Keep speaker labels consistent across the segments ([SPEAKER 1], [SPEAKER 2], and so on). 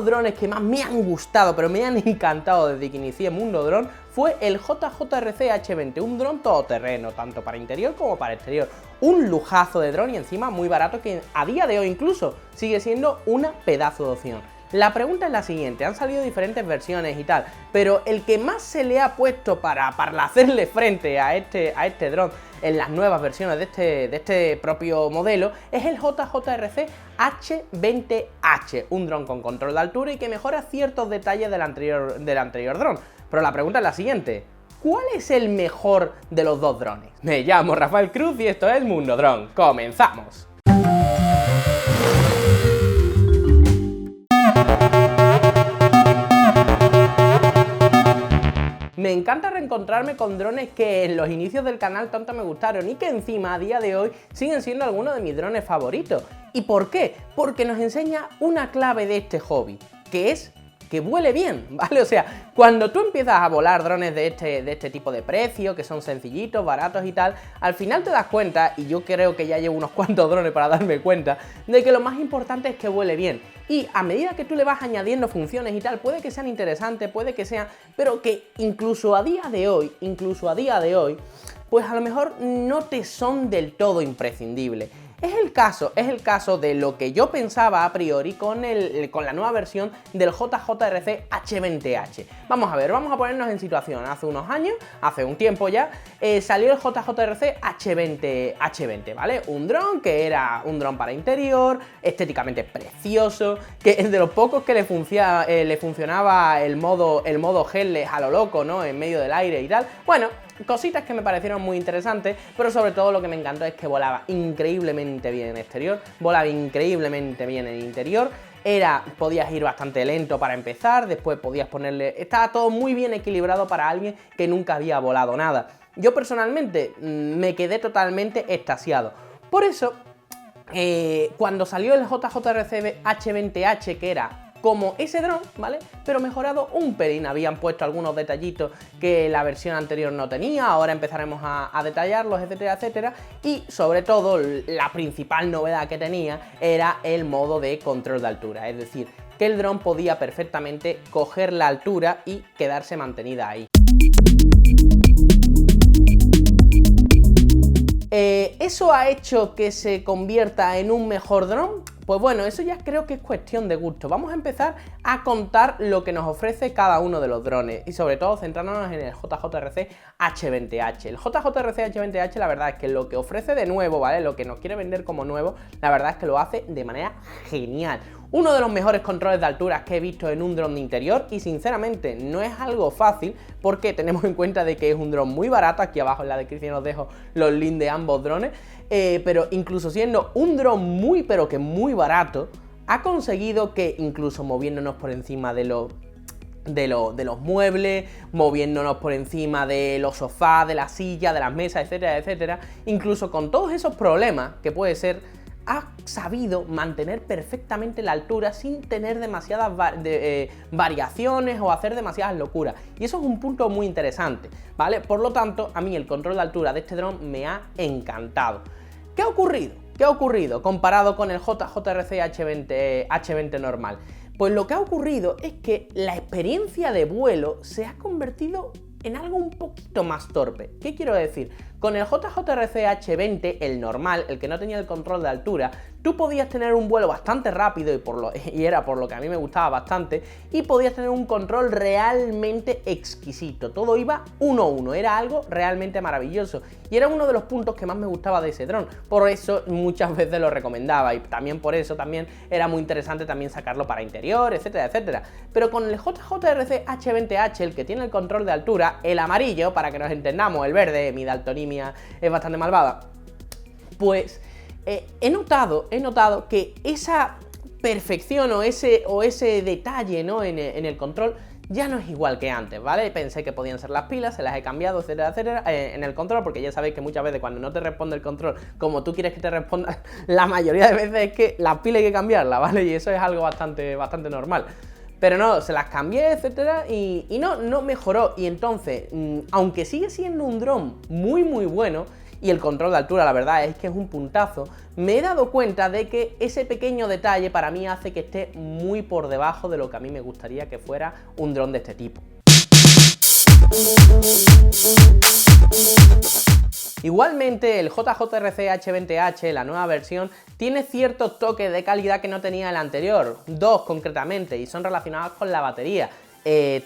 [SPEAKER 1] los drones que más me han gustado, pero me han encantado desde que inicié Mundo Dron, fue el JJRC H20, un dron todoterreno, tanto para interior como para exterior. Un lujazo de dron y encima muy barato, que a día de hoy incluso sigue siendo una pedazo de opción. La pregunta es la siguiente: han salido diferentes versiones y tal, pero el que más se le ha puesto para hacerle frente a este dron en las nuevas versiones de este propio modelo es el JJRC H20H, un dron con control de altura y que mejora ciertos detalles del anterior dron. Pero la pregunta es la siguiente: ¿cuál es el mejor de los dos drones? Me llamo Rafael Cruz y esto es Mundo Dron. ¡Comenzamos! Me encanta reencontrarme con drones que en los inicios del canal tanto me gustaron y que encima a día de hoy siguen siendo algunos de mis drones favoritos. ¿Y por qué? Porque nos enseña una clave de este hobby, que es que vuele bien, ¿vale? O sea, cuando tú empiezas a volar drones de este tipo de precio, que son sencillitos, baratos y tal, al final te das cuenta, y yo creo que ya llevo unos cuantos drones para darme cuenta, de que lo más importante es que vuele bien. Y a medida que tú le vas añadiendo funciones y tal, puede que sean interesantes, puede que sean, pero que incluso a día de hoy, pues a lo mejor no te son del todo imprescindibles. Es el caso de lo que yo pensaba a priori con la nueva versión del JJRC H20H. Vamos a ver, vamos a ponernos en situación. Hace unos años, hace un tiempo ya, salió el JJRC H20, ¿vale? Un dron que era un dron para interior, estéticamente precioso, que es de los pocos que le funcionaba el modo headless a lo loco, ¿no? En medio del aire y tal. Bueno, cositas que me parecieron muy interesantes, pero sobre todo lo que me encantó es que volaba increíblemente bien en exterior, volaba increíblemente bien en interior. Podías ir bastante lento para empezar, después podías ponerle... Estaba todo muy bien equilibrado para alguien que nunca había volado nada. Yo personalmente me quedé totalmente extasiado. Por eso, cuando salió el JJRC H20H, que era como ese dron, ¿vale? Pero mejorado un pelín, habían puesto algunos detallitos que la versión anterior no tenía, ahora empezaremos a detallarlos, etcétera, etcétera, y sobre todo la principal novedad que tenía era el modo de control de altura, es decir, que el dron podía perfectamente coger la altura y quedarse mantenida ahí. ¿Eso ha hecho que se convierta en un mejor dron? Pues bueno, eso ya creo que es cuestión de gusto. Vamos a empezar a contar lo que nos ofrece cada uno de los drones y sobre todo centrándonos en el JJRC H20H. El JJRC H20H la verdad es que lo que ofrece de nuevo, ¿vale? Lo que nos quiere vender como nuevo, la verdad es que lo hace de manera genial. Uno de los mejores controles de alturas que he visto en un dron de interior y sinceramente no es algo fácil porque tenemos en cuenta de que es un dron muy barato. Aquí abajo en la descripción os dejo los links de ambos drones, pero incluso siendo un dron muy pero que muy barato, ha conseguido que incluso moviéndonos por encima de los muebles, moviéndonos por encima de los sofás, de las sillas, de las mesas, etcétera, etcétera, incluso con todos esos problemas que puede ser, ha sabido mantener perfectamente la altura sin tener demasiadas variaciones o hacer demasiadas locuras. Y eso es un punto muy interesante, ¿vale? Por lo tanto, a mí el control de altura de este dron me ha encantado. ¿Qué ha ocurrido? ¿Qué ha ocurrido comparado con el JJRC H20 normal? Pues lo que ha ocurrido es que la experiencia de vuelo se ha convertido en algo un poquito más torpe. ¿Qué quiero decir? Con el JJRC H20, el normal, el que no tenía el control de altura, tú podías tener un vuelo bastante rápido y era por lo que a mí me gustaba bastante, y podías tener un control realmente exquisito. Todo iba 1-1, era algo realmente maravilloso y era uno de los puntos que más me gustaba de ese dron. Por eso muchas veces lo recomendaba y también por eso también era muy interesante también sacarlo para interior, etcétera, etcétera. Pero con el JJRC H20H, el que tiene el control de altura, el amarillo, para que nos entendamos, el verde, mi daltonismo es bastante malvada, pues he notado que esa perfección o ese detalle, ¿no? en el control ya no es igual que antes, ¿vale? Pensé que podían ser las pilas, se las he cambiado, etcétera, etcétera, en el control, porque ya sabéis que muchas veces cuando no te responde el control como tú quieres que te responda, la mayoría de veces es que las pilas hay que cambiarlas, ¿vale? Y eso es algo bastante normal. Pero no, se las cambié, etcétera, y no mejoró. Y entonces, aunque sigue siendo un dron muy bueno, y el control de altura, la verdad es que es un puntazo, me he dado cuenta de que ese pequeño detalle para mí hace que esté muy por debajo de lo que a mí me gustaría que fuera un dron de este tipo. Igualmente el JJRC H20H, la nueva versión, tiene ciertos toques de calidad que no tenía el anterior, dos concretamente, y son relacionados con la batería.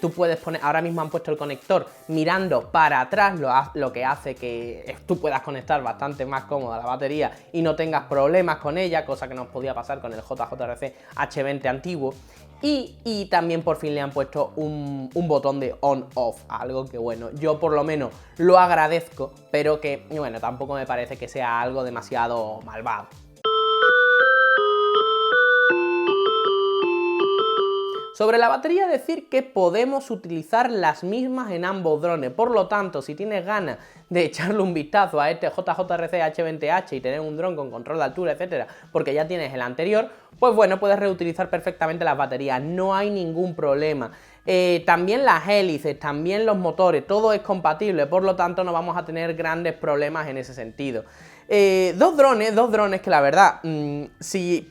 [SPEAKER 1] Tú puedes poner, ahora mismo han puesto el conector mirando para atrás, lo que hace que tú puedas conectar bastante más cómoda la batería y no tengas problemas con ella, cosa que nos podía pasar con el JJRC H20 antiguo. Y también por fin le han puesto un botón de on-off, algo que bueno, yo por lo menos lo agradezco, pero que bueno, tampoco me parece que sea algo demasiado malvado. Sobre la batería decir que podemos utilizar las mismas en ambos drones, por lo tanto si tienes ganas de echarle un vistazo a este JJRC H20H y tener un dron con control de altura, etcétera, porque ya tienes el anterior, pues bueno, puedes reutilizar perfectamente las baterías, no hay ningún problema. También las hélices, también los motores, todo es compatible, por lo tanto no vamos a tener grandes problemas en ese sentido. Dos drones que la verdad, si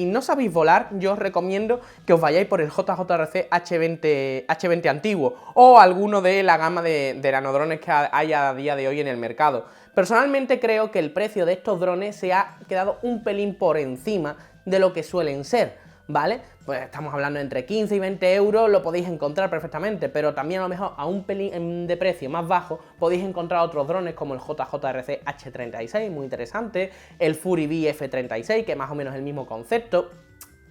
[SPEAKER 1] no sabéis volar, yo os recomiendo que os vayáis por el JJRC H20 antiguo o alguno de la gama de nanodrones que hay a día de hoy en el mercado. Personalmente creo que el precio de estos drones se ha quedado un pelín por encima de lo que suelen ser, ¿vale? Pues estamos hablando de entre 15 y 20 euros, lo podéis encontrar perfectamente, pero también a lo mejor a un pelín de precio más bajo podéis encontrar otros drones como el JJRC H36, muy interesante, el Fury F36, que más o menos es el mismo concepto,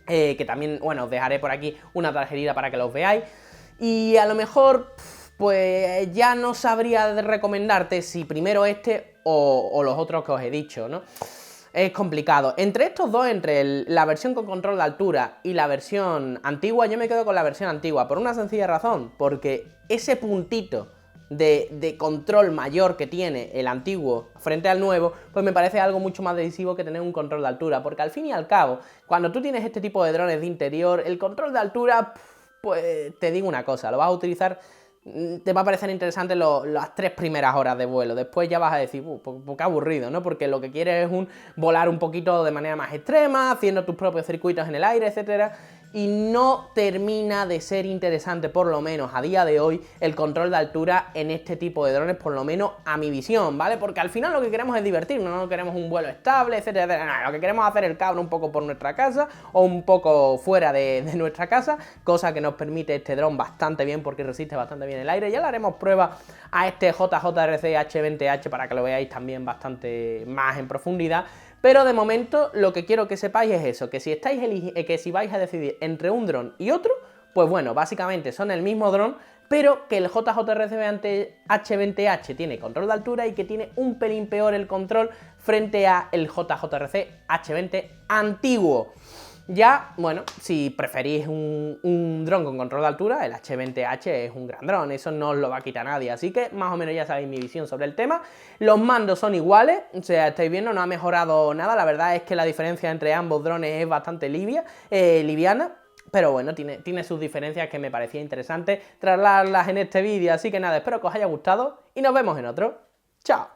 [SPEAKER 1] que también, bueno, os dejaré por aquí una tarjetita para que los veáis, y a lo mejor pues ya no sabría recomendarte si primero este o los otros que os he dicho, ¿no? Es complicado. Entre estos dos, entre la versión con control de altura y la versión antigua, yo me quedo con la versión antigua, por una sencilla razón, porque ese puntito de control mayor que tiene el antiguo frente al nuevo, pues me parece algo mucho más decisivo que tener un control de altura, porque al fin y al cabo, cuando tú tienes este tipo de drones de interior, el control de altura, pues te digo una cosa, lo vas a utilizar, te va a parecer interesante las 3 primeras horas de vuelo, después ya vas a decir, pues qué aburrido, ¿no? Porque lo que quieres es volar un poquito de manera más extrema, haciendo tus propios circuitos en el aire, etcétera, y no termina de ser interesante, por lo menos a día de hoy, el control de altura en este tipo de drones, por lo menos a mi visión, ¿vale? Porque al final lo que queremos es divertirnos, no queremos un vuelo estable, etcétera, etcétera. No, lo que queremos es hacer el cabro un poco por nuestra casa o un poco fuera de nuestra casa, cosa que nos permite este dron bastante bien porque resiste bastante bien el aire. Ya le haremos prueba a este JJRC H20H para que lo veáis también bastante más en profundidad. Pero de momento lo que quiero que sepáis es eso, que si vais a decidir entre un dron y otro, pues bueno, básicamente son el mismo dron, pero que el JJRC H20H tiene control de altura y que tiene un pelín peor el control frente a el JJRC H20 antiguo. Ya, bueno, si preferís un dron con control de altura, el H20H es un gran dron, eso no os lo va a quitar nadie, así que más o menos ya sabéis mi visión sobre el tema. Los mandos son iguales, o sea, estáis viendo, no ha mejorado nada, la verdad es que la diferencia entre ambos drones es bastante liviana, pero bueno, tiene sus diferencias que me parecía interesante trasladarlas en este vídeo, así que nada, espero que os haya gustado y nos vemos en otro. ¡Chao!